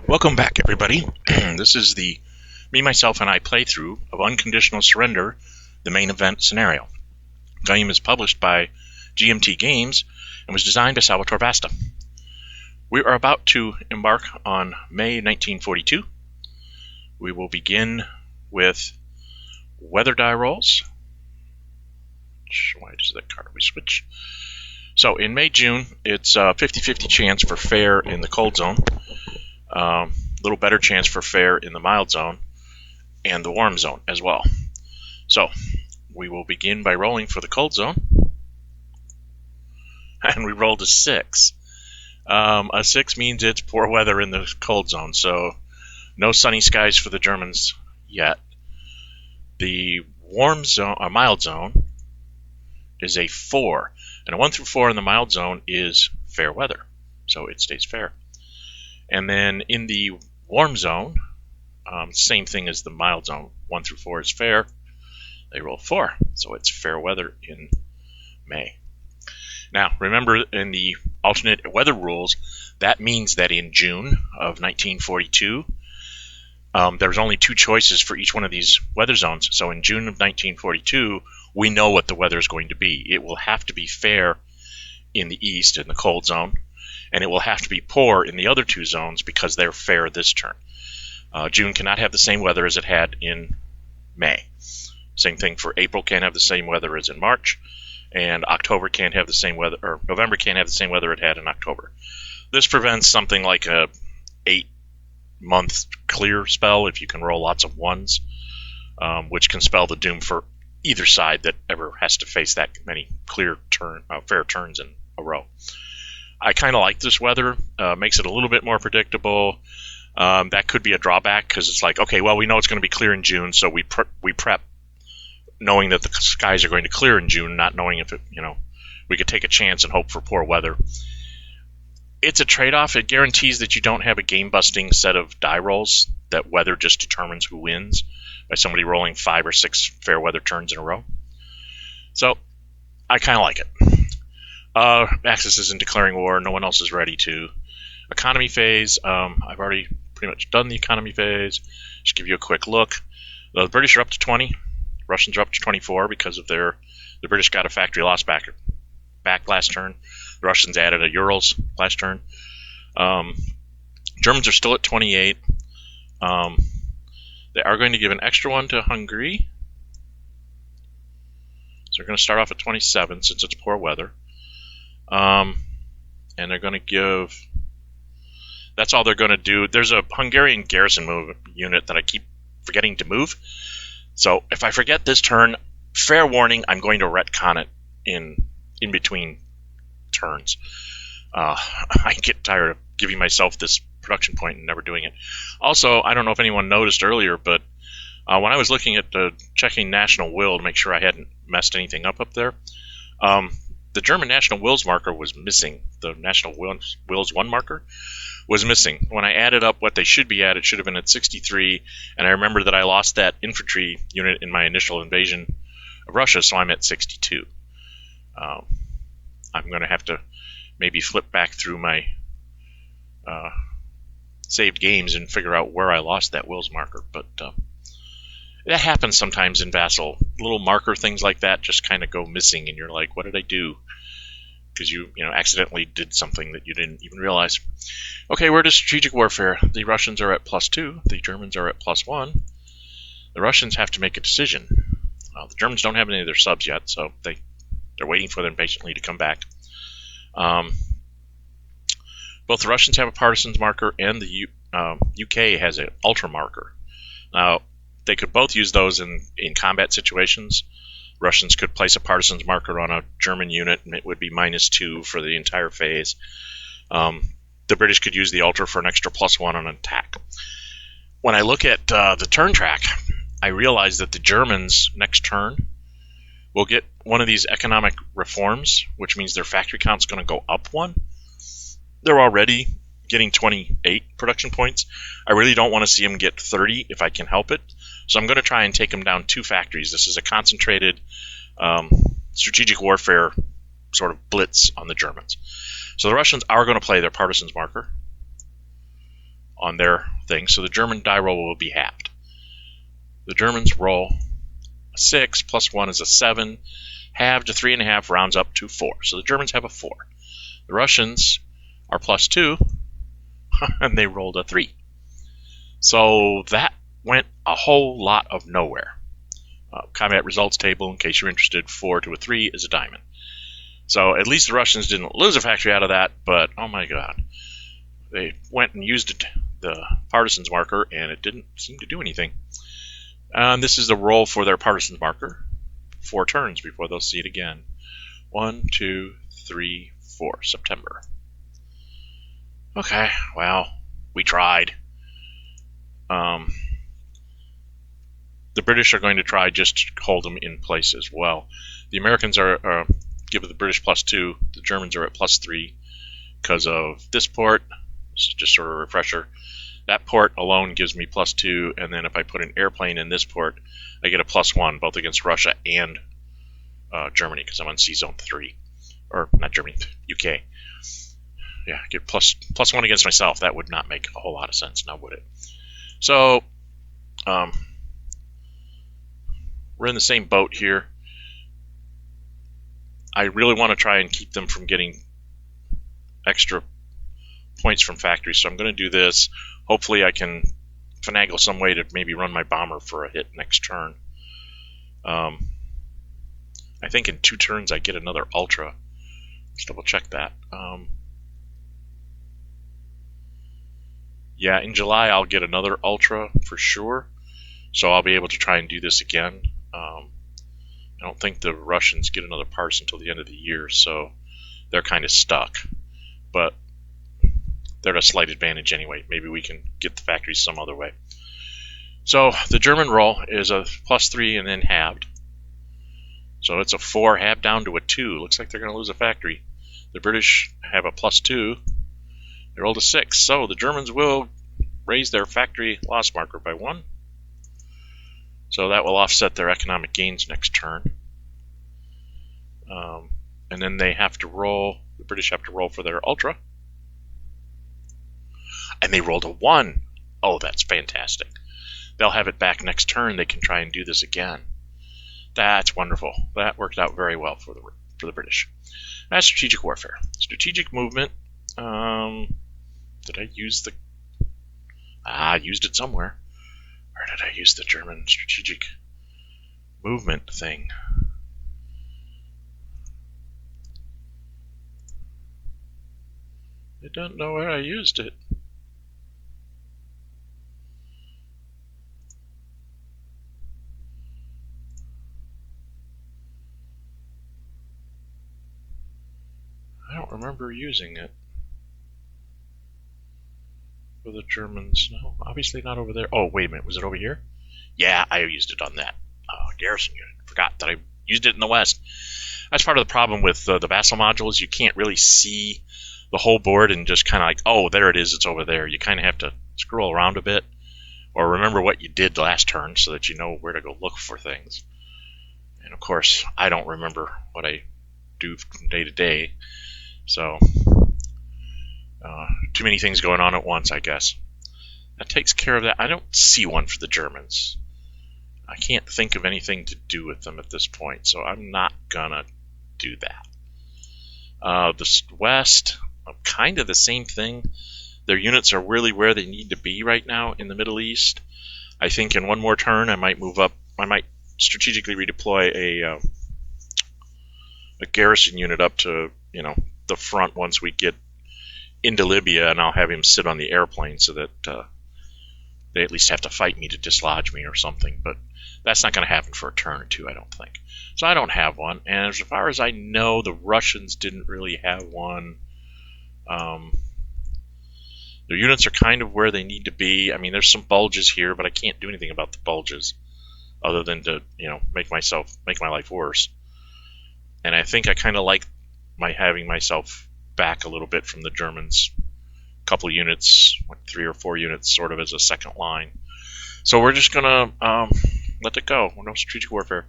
Welcome back, everybody. This is the Me, Myself, and I playthrough of Unconditional Surrender, the main event scenario. The game is published by GMT Games and was designed by Salvatore Vasta. We are about to embark on May 1942. We will begin with weather die rolls. Why does that card we switch? So in May-June, it's a 50-50 chance for fair in the cold zone. Little better chance for fair in the mild zone and the warm zone as well. So we will begin by rolling for the cold zone, and we rolled a 6. A 6 means it's poor weather in the cold zone, so no sunny skies for the Germans yet. The warm zone, mild zone, is a 4, and a 1 through 4 in the mild zone is fair weather, so it stays fair. And then in the warm zone, same thing as the mild zone. 1 through 4 is fair. They roll 4, so it's fair weather in May. Now, remember, in the alternate weather rules, that means that in June of 1942, there's only 2 choices for each one of these weather zones. So in June of 1942, we know what the weather is going to be. It will have to be fair in the east, in the cold zone, and it will have to be poor in the other 2 zones because they're fair this turn. June cannot have the same weather as it had in May. Same thing for April, can't have the same weather as in March, and October can't have the same weather, or November can't have the same weather it had in October. This prevents something like a 8-month clear spell if you can roll lots of 1s, which can spell the doom for either side that ever has to face that many fair turns in a row. I kind of like this weather. Makes it a little bit more predictable. That could be a drawback because it's like, okay, well, we know it's going to be clear in June, so we prep knowing that the skies are going to clear in June, not knowing if we could take a chance and hope for poor weather. It's a trade-off. It guarantees that you don't have a game-busting set of die rolls that weather just determines who wins by somebody rolling 5 or 6 fair weather turns in a row. So I kind of like it. Axis isn't declaring war. No one else is ready to. Economy phase. I've already pretty much done the economy phase. Just give you a quick look. The British are up to 20. Russians are up to 24 because of the British got a factory loss back last turn. The Russians added a Urals last turn. Germans are still at 28. They are going to give an extra one to Hungary. So they're going to start off at 27 since it's poor weather. And they're going to give... That's all they're going to do. There's a Hungarian garrison unit that I keep forgetting to move. So if I forget this turn, fair warning, I'm going to retcon it in between turns. I get tired of giving myself this production point and never doing it. Also, I don't know if anyone noticed earlier, but when I was looking at checking National Will to make sure I hadn't messed anything up there, the German National Wills marker was missing. The National Wills 1 marker was missing. When I added up what they should be at, it should have been at 63, and I remember that I lost that infantry unit in my initial invasion of Russia, so I'm at 62. I'm going to have to maybe flip back through my saved games and figure out where I lost that Wills marker, but that happens sometimes in Vassal. Little marker things like that just kind of go missing, and you're like, what did I do? Because you accidentally did something that you didn't even realize. Okay, we're to strategic warfare. The Russians are at +2. The Germans are at +1. The Russians have to make a decision. The Germans don't have any of their subs yet, so they're waiting for them patiently to come back. Both the Russians have a partisans marker, and the UK has an ultra marker. Now, they could both use those in combat situations. Russians could place a partisans marker on a German unit, and it would be -2 for the entire phase. The British could use the ultra for an extra +1 on an attack. When I look at the turn track, I realize that the Germans next turn will get one of these economic reforms, which means their factory count's going to go up 1. They're already getting 28 production points. I really don't want to see them get 30 if I can help it. So I'm going to try and take them down 2 factories. This is a concentrated strategic warfare sort of blitz on the Germans. So the Russians are going to play their partisans marker on their thing, so the German die roll will be halved. The Germans roll a 6, plus 1 is a 7, halved to 3.5 rounds up to 4. So the Germans have a 4. The Russians are plus 2, and they rolled a 3. So that went a whole lot of nowhere. Combat results table, in case you're interested, 4 to a 3 is a diamond. So at least the Russians didn't lose a factory out of that, but oh my god. They went and used the partisans marker, and it didn't seem to do anything. And this is the roll for their partisans marker. 4 turns before they'll see it again. 1, 2, 3, 4, September. Okay, well, we tried. The British are going to try just to hold them in place as well. The Americans are give the British plus 2. The Germans are at plus 3 because of this port. This is just sort of a refresher. That port alone gives me plus 2, and then if I put an airplane in this port, I get a plus 1, both against Russia and Germany, because I'm on Sea Zone 3. Or, not Germany, UK. Yeah, I get plus 1 against myself. That would not make a whole lot of sense, now would it? So, we're in the same boat here. I really want to try and keep them from getting extra points from factories, so I'm going to do this. Hopefully I can finagle some way to maybe run my bomber for a hit next turn. I think in 2 turns I get another Ultra. Let's double check that. Yeah, in July I'll get another Ultra for sure, so I'll be able to try and do this again. I don't think the Russians get another parts until the end of the year, so they're kind of stuck. But they're at a slight advantage anyway. Maybe we can get the factories some other way. So the German roll is a plus 3 and then halved. So it's a 4 halved down to a 2. Looks like they're going to lose a factory. The British have a plus 2. They rolled a 6. So the Germans will raise their factory loss marker by 1. So that will offset their economic gains next turn. And then they have to roll, the British have to roll for their Ultra. And they rolled a 1. Oh, that's fantastic. They'll have it back next turn. They can try and do this again. That's wonderful. That worked out very well for the British. That's strategic warfare. Strategic movement. Did I use the... I used it somewhere. Where did I use the German strategic movement thing? I don't know where I used it. I don't remember using it for the Germans. No, obviously not over there. Oh, wait a minute. Was it over here? Yeah, I used it on that garrison unit. Forgot that I used it in the West. That's part of the problem with the Vassal modules. You can't really see the whole board and just kind of like, oh, there it is, it's over there. You kind of have to scroll around a bit or remember what you did last turn so that you know where to go look for things. And of course, I don't remember what I do from day to day. So, too many things going on at once, I guess. That takes care of that. I don't see one for the Germans. I can't think of anything to do with them at this point, so I'm not gonna do that. The West, kind of the same thing. Their units are really where they need to be right now in the Middle East. I think in one more turn I might move up. I might strategically redeploy a garrison unit up to, the front once we get into Libya, and I'll have him sit on the airplane so that they at least have to fight me to dislodge me or something. But that's not going to happen for a turn or two, I don't think. So I don't have one. And as far as I know, the Russians didn't really have one. Their units are kind of where they need to be. I mean, there's some bulges here, but I can't do anything about the bulges other than to, make my life worse. And I think I kind of like having myself back a little bit from the Germans. A couple of units, like 3 or 4 units, sort of as a second line. So we're just going to let it go. No strategic warfare.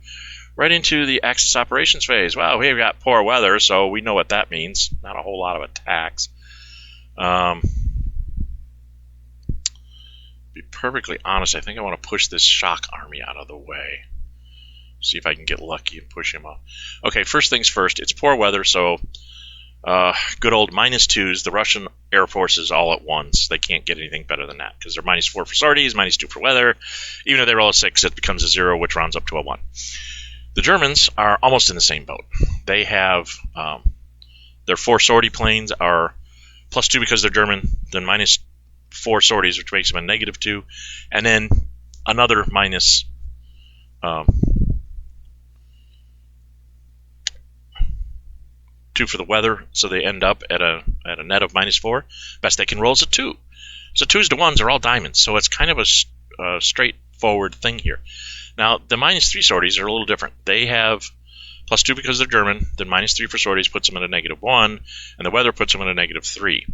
Right into the Axis operations phase. Well, we've got poor weather, so we know what that means. Not a whole lot of attacks. perfectly honest, I think I want to push this shock army out of the way. See if I can get lucky and push him up. Okay, first things first. It's poor weather, so good old -2s. The Russian Air Force is all at once. They can't get anything better than that because they're -4 for sorties, -2 for weather. Even if they roll a 6, it becomes a 0, which rounds up to a 1. The Germans are almost in the same boat. They have their 4 sortie planes are +2 because they're German, then -4 sorties, which makes them a -2, and then another minus 2 for the weather, so they end up at a net of -4. Best they can roll is a 2. So 2s to 1s are all diamonds, so it's kind of a straightforward thing here. Now, the -3 sorties are a little different. They have +2 because they're German, then -3 for sorties puts them at a -1, and the weather puts them at a -3.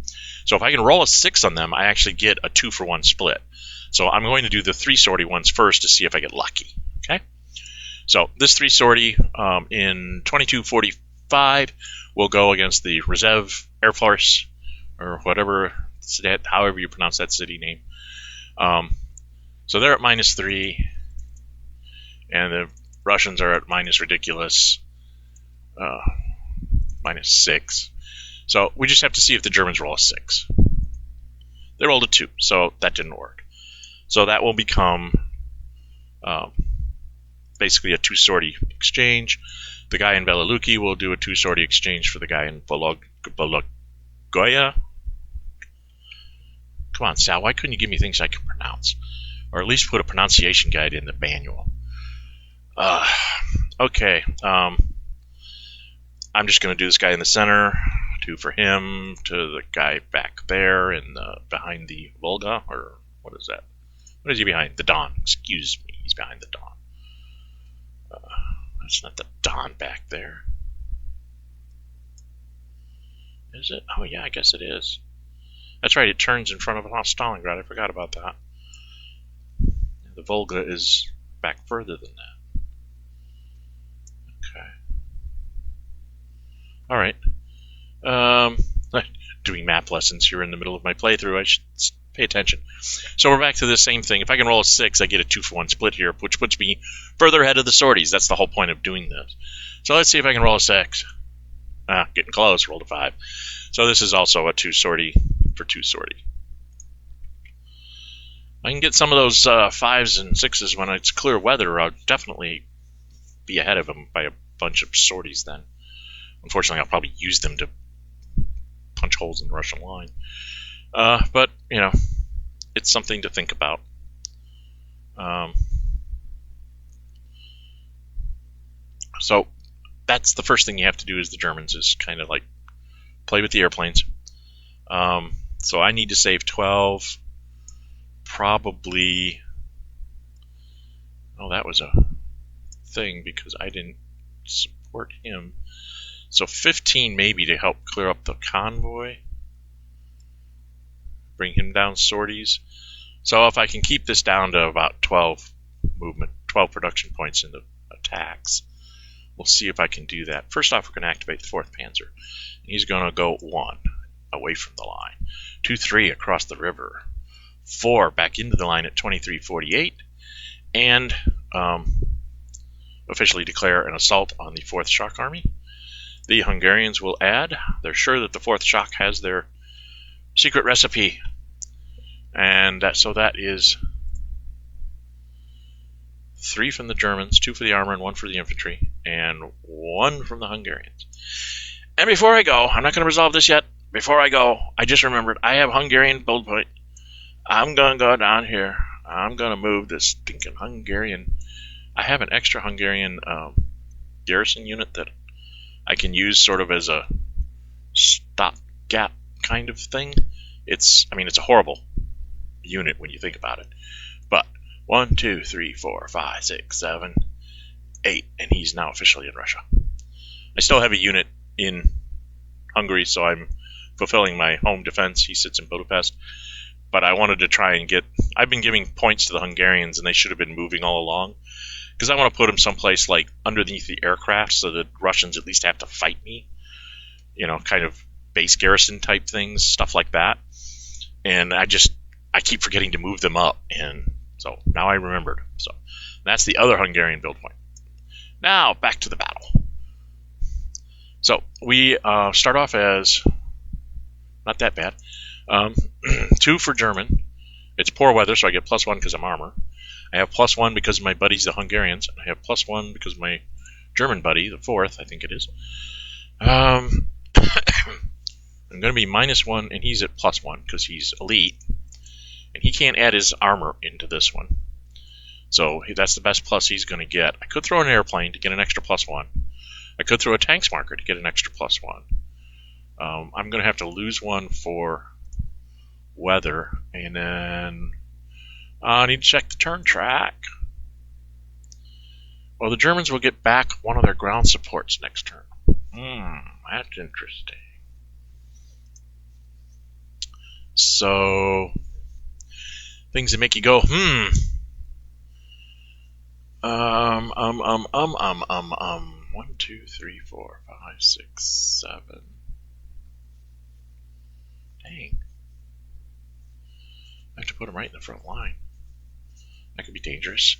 So if I can roll a 6 on them, I actually get a 2 for 1 split. So I'm going to do the 3 sortie ones first to see if I get lucky. Okay? So this 3 sortie in 2245 will go against the Reserve Air Force, or whatever, however you pronounce that city name. So they're at -3, and the Russians are at ridiculous -6. So we just have to see if the Germans roll a 6. They rolled a 2, so that didn't work. So that will become basically a 2 sortie exchange. The guy in Belaluki will do a 2 sortie exchange for the guy in Bologoya. Come on, Sal, why couldn't you give me things I can pronounce? Or at least put a pronunciation guide in the manual. Okay. I'm just going to do this guy in the center. 2 for him to the guy back there behind the Volga, or what is that? What is he behind? The Don. Excuse me. He's behind the Don. That's not the Don back there. Is it? Oh, yeah, I guess it is. That's right. It turns in front of Stalingrad. I forgot about that. The Volga is back further than that. Okay. All right. Doing map lessons here in the middle of my playthrough. I should pay attention. So we're back to the same thing. If I can roll a 6, I get a 2 for 1 split here, which puts me further ahead of the sorties. That's the whole point of doing this. So let's see if I can roll a 6. Getting close. Rolled a 5. So this is also a 2 sortie for 2 sortie. I can get some of those 5s and 6s when it's clear weather. I'll definitely be ahead of them by a bunch of sorties then. Unfortunately, I'll probably use them to punch holes in the Russian line. But, you know, it's something to think about. So that's the first thing you have to do as the Germans, is kind of like play with the airplanes. So I need to save 12. Probably... Oh, that was a thing because I didn't support him. So 15 maybe to help clear up the convoy. Bring him down sorties. So if I can keep this down to about 12 production points in the attacks, we'll see if I can do that. First off, we're going to activate the 4th Panzer. He's going to go 1 away from the line, 2, 3 across the river, 4 back into the line at 2348, and officially declare an assault on the 4th Shock Army. The Hungarians will add. They're sure that the 4th Shock has their secret recipe, and so that is 3 from the Germans, 2 for the armor, and 1 for the infantry, and 1 from the Hungarians. And before I go, I'm not going to resolve this yet. Before I go, I just remembered I have Hungarian build point. I'm going to go down here. I'm going to move this stinking Hungarian. I have an extra Hungarian garrison unit that I can use sort of as a stopgap kind of thing. It's a horrible unit when you think about it. But 1, 2, 3, 4, 5, 6, 7, 8, and he's now officially in Russia. I still have a unit in Hungary, so I'm fulfilling my home defense. He sits in Budapest. But I wanted to try and I've been giving points to the Hungarians, and they should have been moving all along. Because I want to put them someplace like underneath the aircraft so the Russians at least have to fight me. You know, kind of base garrison type things, stuff like that. And I I keep forgetting to move them up, and so now I remembered. So that's the other Hungarian build point. Now back to the battle. So we start off as not that bad. 2 for German. It's poor weather, so I get +1 because I'm armor. I have +1 because my buddies, the Hungarians. And I have +1 because my German buddy, the 4th, I think it is. I'm going to be -1, and he's at +1 because he's elite. And he can't add his armor into this one. So that's the best plus he's going to get. I could throw an airplane to get an extra +1. I could throw a tanks marker to get an extra +1. I'm going to have to lose 1 for weather, and then I need to check the turn track. Well, the Germans will get back one of their ground supports next turn. That's interesting. So, things that make you go, 1, 2, 3, 4, 5, 6, 7. Dang. I have to put them right in the front line. That could be dangerous.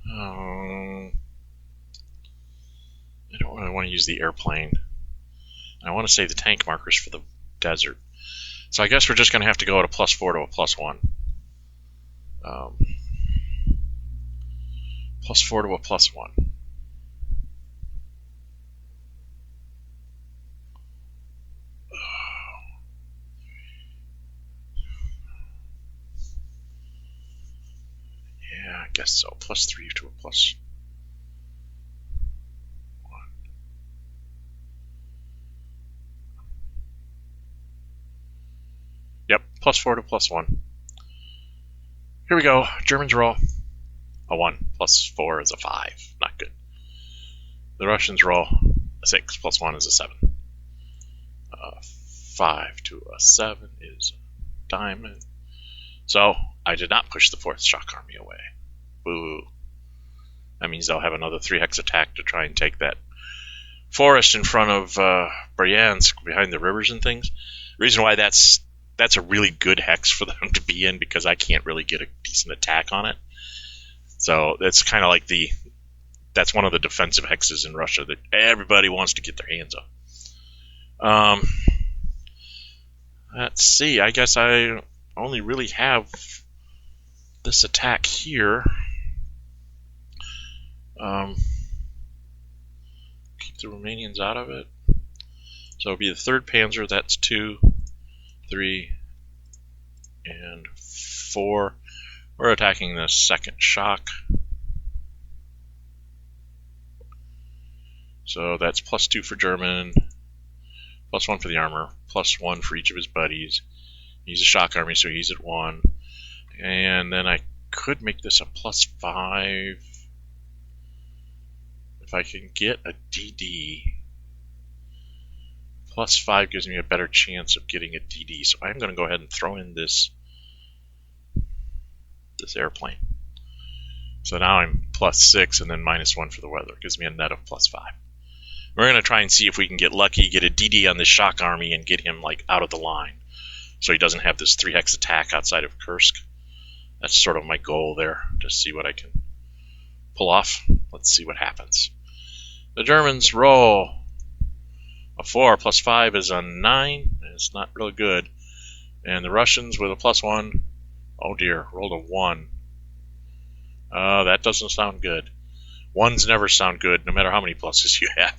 I don't really want to use the airplane. I want to save the tank markers for the desert. So I guess we're just going to have to go at a +4 to a +1. +4 to a +1. Yeah, I guess so. +3 to a +1. Yep, +4 to +1. Here we go. Germans roll a 1. +4 is a 5. Not good. The Russians roll a 6. +1 is a 7. 5 to a 7 is a diamond. So I did not push the 4th shock army away. Boo. That means they'll have another 3 hex attack to try and take that forest in front of Bryansk behind the rivers and things. The reason why that's a really good hex for them to be in, because I can't really get a decent attack on it. So that's kind of like that's one of the defensive hexes in Russia that everybody wants to get their hands on. Let's see, I guess I only really have this attack here. Keep the Romanians out of it. So it'll be the 3rd Panzer, that's 2, 3, and 4. We're attacking the 2nd shock. So that's +2 for German, +1 for the armor, +1 for each of his buddies. He's a shock army, so he's at 1. And then I could make this a +5 if I can get a DD. +5 gives me a better chance of getting a DD, so I'm going to go ahead and throw in this airplane. So now I'm +6 and then -1 for the weather. It gives me a net of +5. We're going to try and see if we can get lucky, get a DD on this shock army, and get him like out of the line, so he doesn't have this 3 hex attack outside of Kursk. That's sort of my goal there, to see what I can pull off. Let's see what happens. The Germans roll a 4 +5 is a 9. It's not real good. And the Russians with a +1, oh dear, rolled a 1. That doesn't sound good. 1s never sound good, no matter how many pluses you have.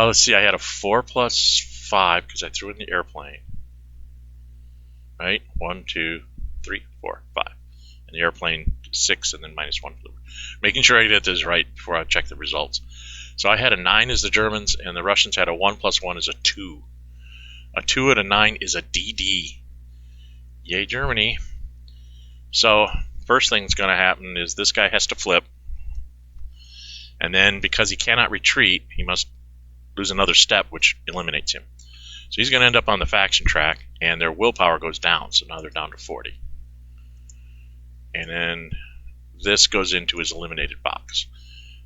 Let's see, I had a 4 +5 because I threw in the airplane. Right? 1, 2, 3, 4, 5. And the airplane 6 and then -1. Making sure I get this right before I check the results. So I had a 9 as the Germans, and the Russians had a 1 +1 is a 2. A 2 and a 9 is a DD. Yay, Germany. So first thing that's going to happen is this guy has to flip. And then because he cannot retreat, he must lose another step, which eliminates him. So he's going to end up on the faction track, and their willpower goes down. So now they're down to 40. And then this goes into his eliminated box,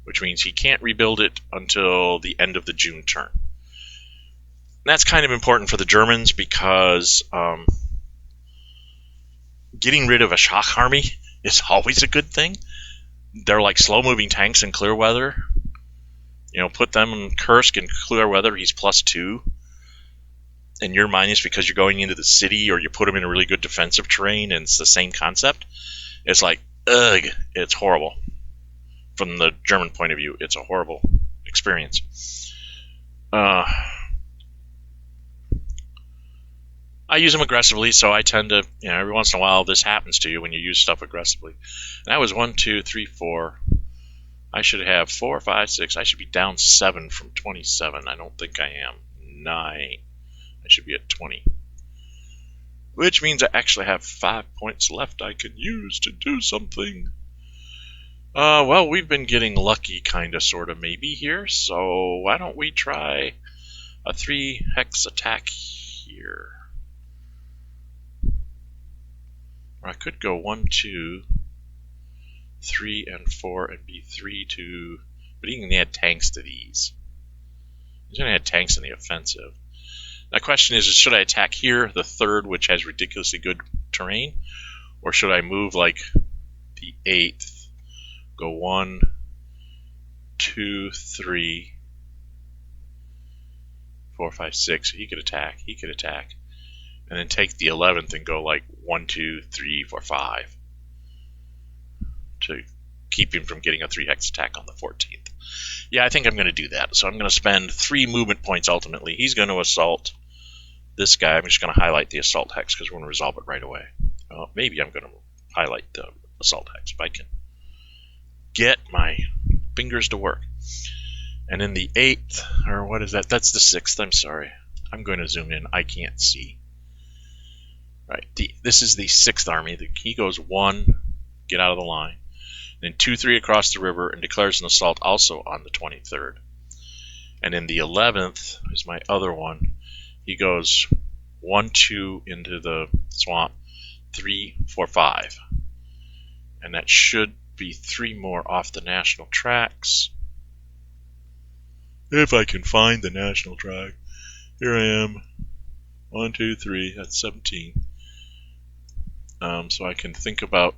which means he can't rebuild it until the end of the June turn. And that's kind of important for the Germans because getting rid of a shock army is always a good thing. They're like slow-moving tanks in clear weather. Put them in Kursk in clear weather, he's +2. And you're minus because you're going into the city, or you put him in a really good defensive terrain, and it's the same concept. It's like, ugh, it's horrible. From the German point of view, it's a horrible experience. I use them aggressively, so I tend to, every once in a while this happens to you when you use stuff aggressively. And that was 1, 2, 3, 4. I should have 4, 5, 6. I should be down 7 from 27. I don't think I am. 9. I should be at 20. Which means I actually have 5 points left I can use to do something. Well, we've been getting lucky, kind of, sort of, maybe here. So why don't we try a 3-hex attack here? Or I could go 1, 2, 3, and 4, and be 3, 2. But he can add tanks to these. He's going to add tanks in the offensive. The question is, should I attack here, the 3rd, which has ridiculously good terrain? Or should I move like the 8th? Go 1, 2, 3, 4, 5, 6. He could attack. He could attack. And then take the 11th and go like 1, 2, 3, 4, 5. To keep him from getting a 3-hex attack on the 14th. Yeah, I think I'm going to do that. So I'm going to spend 3 movement points ultimately. He's going to assault this guy. I'm just going to highlight the assault hex because we're going to resolve it right away. Well, maybe I'm going to highlight the assault hex if I can get my fingers to work. And in the 8th, or what is that? That's the 6th, I'm sorry. I'm going to zoom in. I can't see. Right. This is the 6th army. He goes 1, get out of the line. Then 2, 3 across the river and declares an assault also on the 23rd. And in the 11th is my other one. He goes 1, 2 into the swamp, 3, 4, 5. And that should be 3 more off the national tracks. If I can find the national track. Here I am. 1, 2, 3. That's 17. So I can think about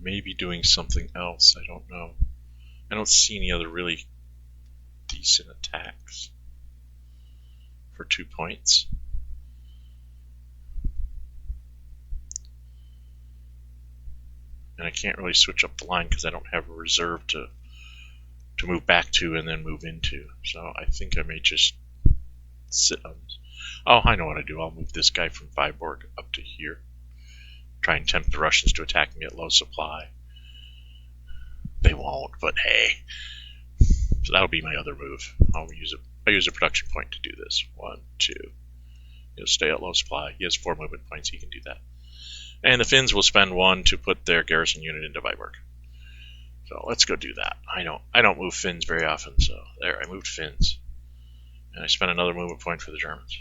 maybe doing something else. I don't know. I don't see any other really decent attacks for 2 points. And I can't really switch up the line because I don't have a reserve to move back to and then move into. So I think I may just sit on this. Oh, I know what I do. I'll move this guy from Viborg up to here. Try and tempt the Russians to attack me at low supply. They won't, but hey. So that'll be my other move. I'll use a production point to do this. 1, 2. He'll stay at low supply. He has 4 movement points. He can do that. And the Finns will spend 1 to put their garrison unit into Viborg. So let's go do that. I don't move Finns very often, so there, I moved Finns. And I spent another movement point for the Germans.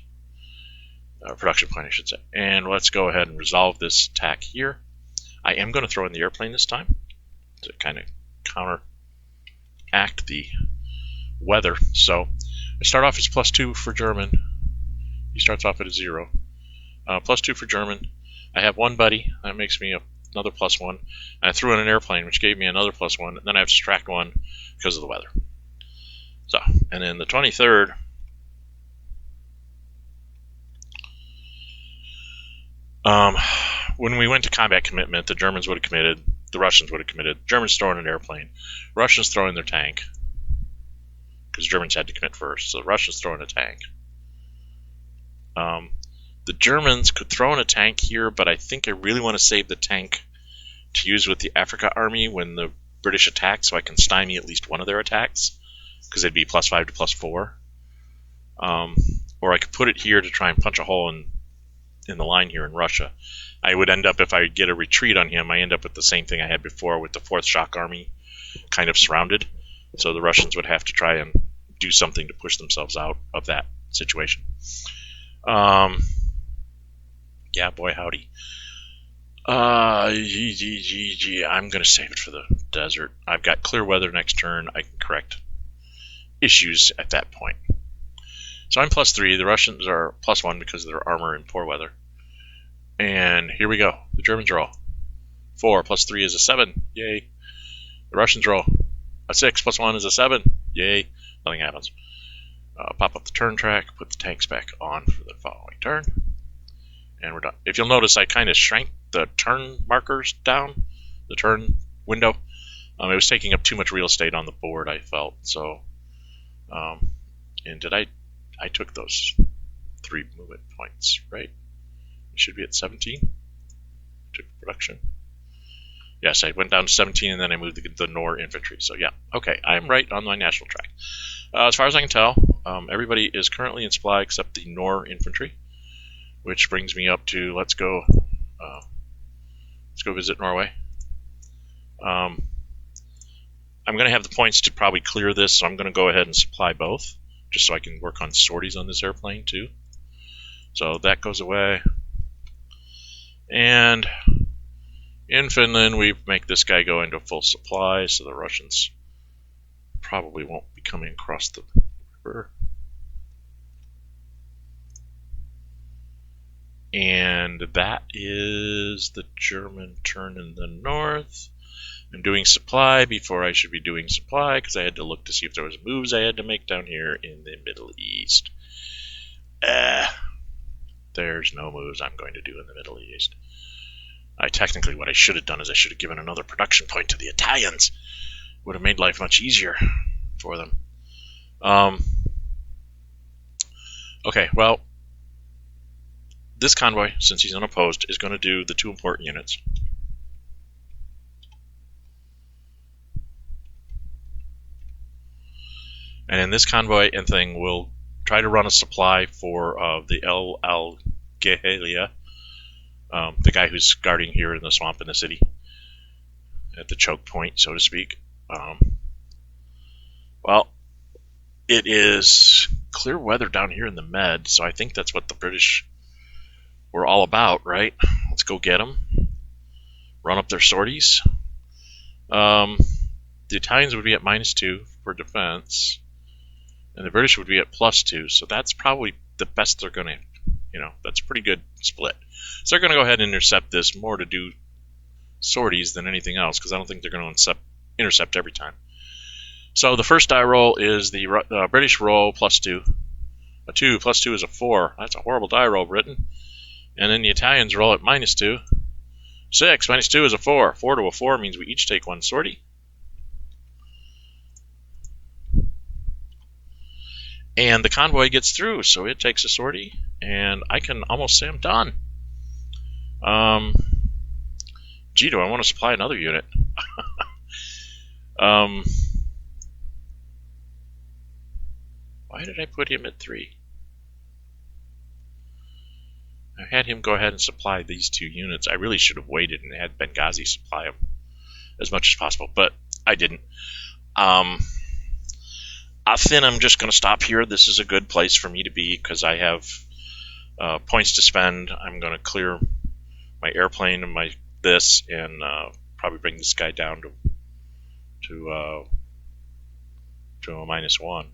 Production point, I should say. And let's go ahead and resolve this attack here. I am going to throw in the airplane this time to kind of counteract the weather. So I start off as +2 for German. He starts off at a 0. +2 for German. I have 1 buddy. That makes me another +1. And I threw in an airplane, which gave me another +1. And then I have to subtract 1 because of the weather. So, and then the 23rd. When we went to combat commitment, the Germans would have committed, the Russians would have committed. Germans throw in an airplane. Russians throw in their tank. Because Germans had to commit first, so the Russians throw in a tank. The Germans could throw in a tank here, but I think I really want to save the tank to use with the Africa army when the British attack, so I can stymie at least one of their attacks, because it'd be +5 to +4. Or I could put it here to try and punch a hole in the line here in Russia. I would end up, if I get a retreat on him, I end up with the same thing I had before with the 4th Shock Army kind of surrounded. So the Russians would have to try and do something to push themselves out of that situation. Yeah, boy, howdy. I'm going to save it for the desert. I've got clear weather next turn. I can correct issues at that point. So I'm +3. The Russians are +1 because of their armor in poor weather. And here we go. The Germans roll. 4 + 3 is a 7. Yay. The Russians roll. A 6 + 1 is a 7. Yay. Nothing happens. Pop up the turn track, put the tanks back on for the following turn, and we're done. If you'll notice, I kind of shrank the turn markers down, the turn window. It was taking up too much real estate on the board, I felt. So, and I took those 3 movement points, right? It should be at 17. Took production. Yes, I went down to 17, and then I moved the Nor infantry. So yeah, okay, I'm right on my national track. As far as I can tell, everybody is currently in supply except the Nor infantry, which brings me up to let's go visit Norway. I'm going to have the points to probably clear this, so I'm going to go ahead and supply both, just so I can work on sorties on this airplane too. So that goes away, and in Finland, we make this guy go into full supply, so the Russians probably won't be coming across the river. And that is the German turn in the north. I'm doing supply before I should be doing supply, because I had to look to see if there was moves I had to make down here in the Middle East. There's no moves I'm going to do in the Middle East. Technically, what I should have done is I should have given another production point to the Italians. Would have made life much easier for them. Okay, well, this convoy, since he's unopposed, is going to do the 2 important units. And in this convoy and thing, we'll try to run a supply for the El Al-Gehelia, the guy who's guarding here in the swamp in the city, at the choke point, so to speak. Well, it is clear weather down here in the Med, so I think that's what the British were all about, right? Let's go get them. Run up their sorties. The Italians would be at -2 for defense, and the British would be at +2, so that's probably the best they're going to, that's a pretty good split. So they're going to go ahead and intercept this more to do sorties than anything else, because I don't think they're going to intercept every time. So the first die roll is the British roll +2. A 2 + 2 is a 4. That's a horrible die roll, Britain. And then the Italians roll at -2. 6 -2 is a 4. 4 to a 4 means we each take 1 sortie. And the convoy gets through, so it takes a sortie, and I can almost say I'm done. Gee, do I want to supply another unit? Why did I put him at 3? I had him go ahead and supply these 2 units. I really should have waited and had Benghazi supply them as much as possible, but I didn't. I think I'm just going to stop here. This is a good place for me to be because I have points to spend. I'm going to clear my airplane and this, and probably bring this guy down to a -1.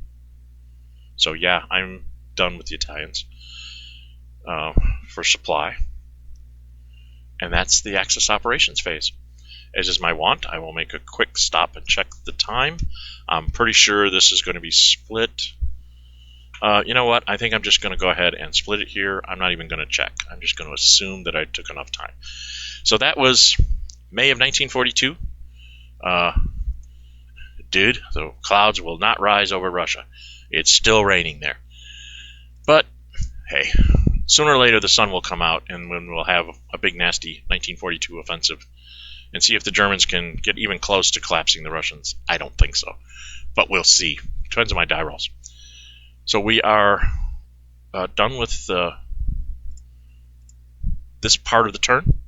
So yeah, I'm done with the Italians for supply, and that's the Axis operations phase. As is my wont, I will make a quick stop and check the time. I'm pretty sure this is going to be split. You know what? I think I'm just going to go ahead and split it here. I'm not even going to check. I'm just going to assume that I took enough time. So that was May of 1942. Dude, the clouds will not rise over Russia. It's still raining there. But, hey, sooner or later the sun will come out, and when we'll have a big, nasty 1942 offensive, and see if the Germans can get even close to collapsing the Russians. I don't think so, but we'll see. Depends on my die rolls. So we are done with this part of the turn.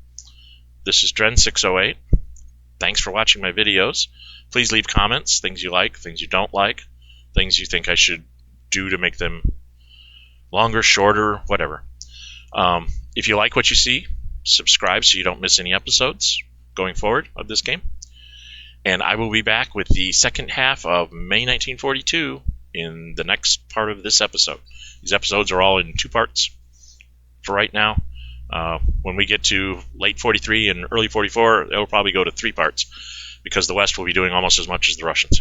This is Dren 608. Thanks for watching my videos. Please leave comments, things you like, things you don't like, things you think I should do to make them longer, shorter, whatever. If you like what you see, subscribe so you don't miss any episodes going forward of this game. And I will be back with the second half of May 1942 in the next part of this episode. These episodes are all in 2 parts for right now. When we get to late 43 and early 44, it will probably go to 3 parts because the West will be doing almost as much as the Russians.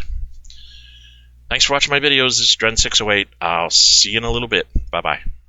Thanks for watching my videos. This is Dren608. I'll see you in a little bit. Bye-bye.